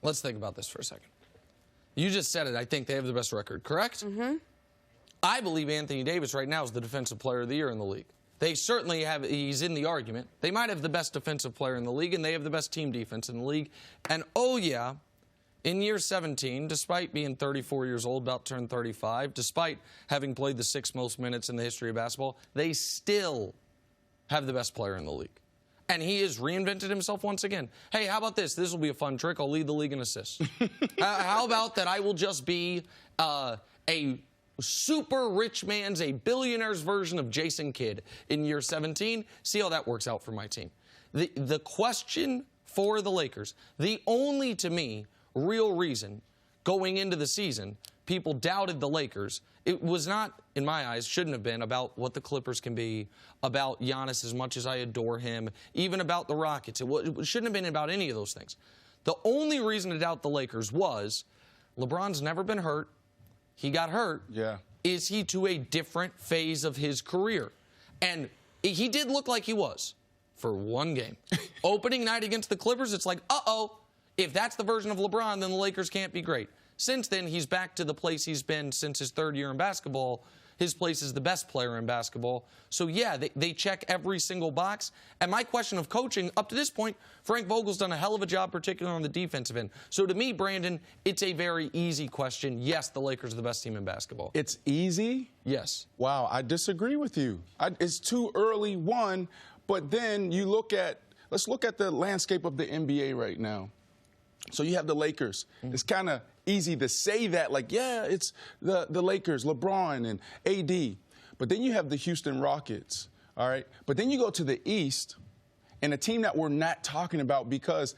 let's think about this for a second. You just said it. I think they have the best record, correct? Mm-hmm. I believe Anthony Davis right now is the Defensive Player of the Year in the league. They certainly have, he's in the argument. They might have the best defensive player in the league, and they have the best team defense in the league. And, oh, yeah, in year 17, despite being 34 years old, about to turn 35, despite having played the 6th most minutes in the history of basketball, they still have the best player in the league. And he has reinvented himself once again. Hey, how about this? This will be a fun trick. I'll lead the league in assists. How about that I will just be a super rich man's, a billionaire's version of Jason Kidd in year 17? See how that works out for my team. The question for the Lakers, the only, to me, real reason going into the season people doubted the Lakers, it was not, in my eyes, shouldn't have been about what the Clippers can be, about Giannis as much as I adore him, even about the Rockets. It shouldn't have been about any of those things. The only reason to doubt the Lakers was LeBron's never been hurt. He got hurt. Yeah. Is he to a different phase of his career? And he did look like he was for one game. Opening night against the Clippers, it's like, uh-oh, if that's the version of LeBron, then the Lakers can't be great. Since then, he's back to the place he's been since his 3rd year in basketball. His place is the best player in basketball. So, yeah, they check every single box. And my question of coaching, up to this point, Frank Vogel's done a hell of a job, particularly on the defensive end. So, to me, Brandon, it's a very easy question. Yes, the Lakers are the best team in basketball. It's easy? Yes. Wow, I disagree with you. It's too early, one. But then you look at, let's look at the landscape of the NBA right now. So you have the Lakers. It's kind of easy to say that, like, yeah, it's the Lakers, LeBron and AD. But then you have the Houston Rockets, all right? But then you go to the East, and a team that we're not talking about because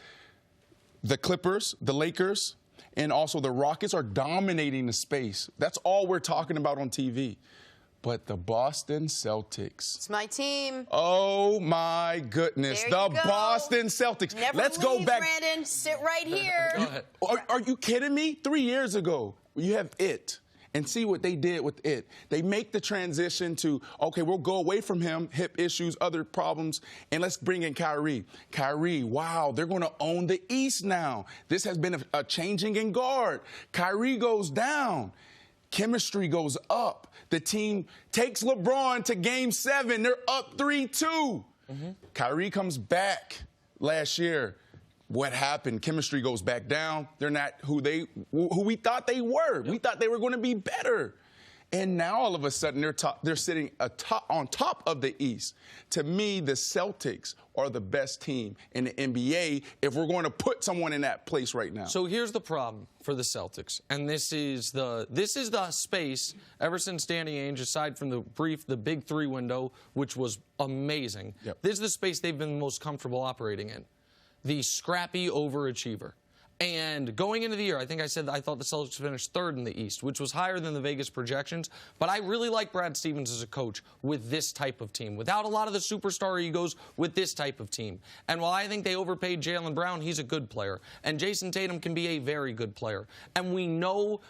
the Clippers, the Lakers, and also the Rockets are dominating the space. That's all we're talking about on TV. But the Boston Celtics. It's my team. Oh, my goodness. There the you go. Boston Celtics. Never Let's leave, go back. Brandon. Sit right here. Go ahead. Are you kidding me? 3 years ago, you have it. And see what they did with it. They make the transition to, okay, we'll go away from him, hip issues, other problems, and let's bring in Kyrie. Kyrie, wow, they're going to own the East now. This has been a changing in guard. Kyrie goes down. Chemistry goes up. The team takes LeBron to Game 7. They're up 3-2. Kyrie comes back last year. What happened? Chemistry goes back down. They're not who we thought they were. We thought they were going to be better. And now all of a sudden they're sitting on top of the East. To me, the Celtics are the best team in the NBA if we're going to put someone in that place right now. So here's the problem for the Celtics, and this is the space ever since Danny Ainge, aside from the Big 3 window, which was amazing. Yep. This is the space they've been most comfortable operating in. The scrappy overachiever. And going into the year, I think I said that I thought the Celtics finished 3rd in the East, which was higher than the Vegas projections. But I really like Brad Stevens as a coach with this type of team, without a lot of the superstar egos, with this type of team. And while I think they overpaid Jaylen Brown, he's a good player. And Jason Tatum can be a very good player. And we know,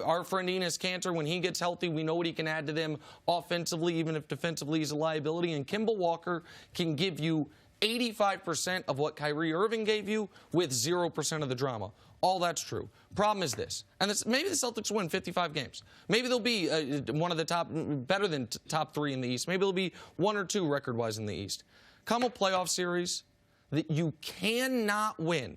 our friend Enes Kanter, when he gets healthy, we know what he can add to them offensively, even if defensively he's a liability. And Kemba Walker can give you 85% of what Kyrie Irving gave you with 0% of the drama. All that's true. Problem is this, and maybe the Celtics win 55 games. Maybe they'll be one of the top, better than top 3 in the East. Maybe they'll be 1 or 2 record-wise in the East. Come a playoff series, that you cannot win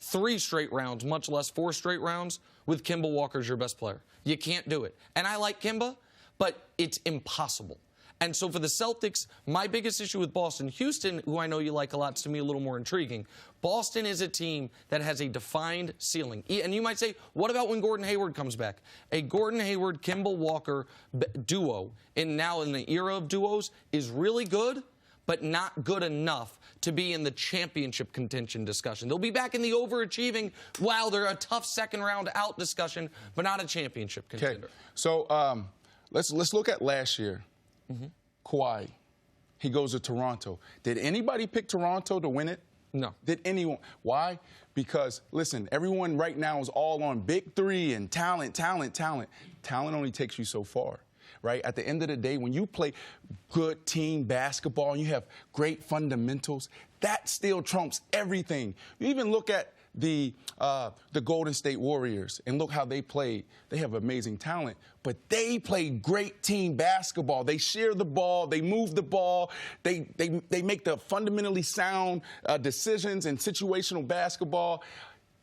3 straight rounds, much less 4 straight rounds, with Kemba Walker as your best player. You can't do it. And I like Kemba, but it's impossible. And so for the Celtics, my biggest issue with Boston, Houston, who I know you like a lot, is to me a little more intriguing. Boston is a team that has a defined ceiling. And you might say, what about when Gordon Hayward comes back? A Gordon Hayward, Kemba Walker duo, now in the era of duos, is really good, but not good enough to be in the championship contention discussion. They'll be back in the overachieving, wow, they're a tough second round out discussion, but not a championship contender. Okay, so let's look at last year. Kawhi, he goes to Toronto. Did anybody pick Toronto to win it? No. Did anyone? Why? Because, listen, everyone right now is all on Big 3 and talent. Talent only takes you so far, right? At the end of the day, when you play good team basketball and you have great fundamentals, that still trumps everything. You even look at the Golden State Warriors and look how they played. They have amazing talent, but they play great team basketball. They share the ball. They move the ball. They make the fundamentally sound decisions in situational basketball.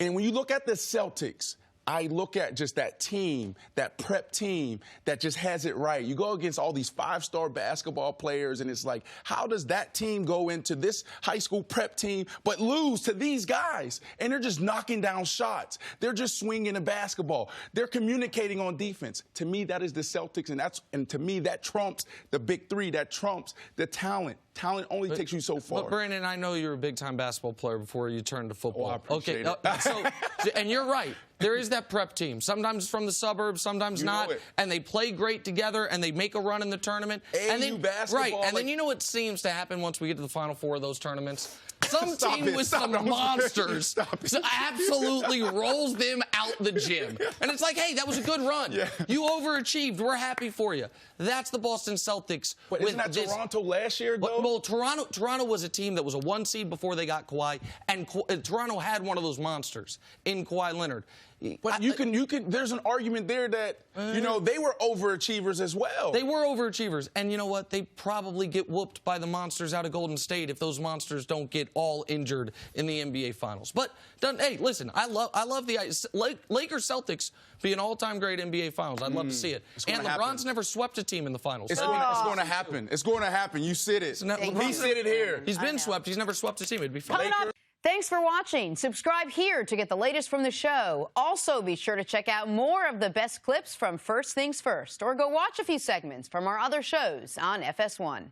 And when you look at the Celtics, I look at just that team, that prep team that just has it right. You go against all these five-star basketball players, and it's like, how does that team go into this high school prep team but lose to these guys? And they're just knocking down shots. They're just swinging the basketball. They're communicating on defense. To me, that is the Celtics, and to me, that trumps the big three. That trumps the talent. Talent only takes you so far. But, Brandon, I know you're a big-time basketball player before you turned to football. Oh, I appreciate it. And you're right. There is that prep team. Sometimes from the suburbs, sometimes not. And they play great together, and they make a run in the tournament. AAU basketball. Right. And then you know what seems to happen once we get to the Final Four of those tournaments? Some team with some monsters absolutely rolls them out the gym. And it's like, hey, that was a good run. Yeah. You overachieved. We're happy for you. That's the Boston Celtics. But isn't that Toronto last year, though? Well, Toronto was a team that was a 1 seed before they got Kawhi, and Toronto had one of those monsters in Kawhi Leonard. But you can. There's an argument there that they were overachievers as well. They were overachievers, and you know what? They probably get whooped by the monsters out of Golden State if those monsters don't get all injured in the NBA Finals. But hey, listen, I love the Lakers Celtics be an all-time great NBA Finals. I'd love to see it. And LeBron's never swept a team in the finals. It's going to happen. It's going to happen. You said it. He said it here. He's been swept. He's never swept a team. It'd be fun. Thanks for watching. Subscribe here to get the latest from the show. Also, be sure to check out more of the best clips from First Things First, or go watch a few segments from our other shows on FS1.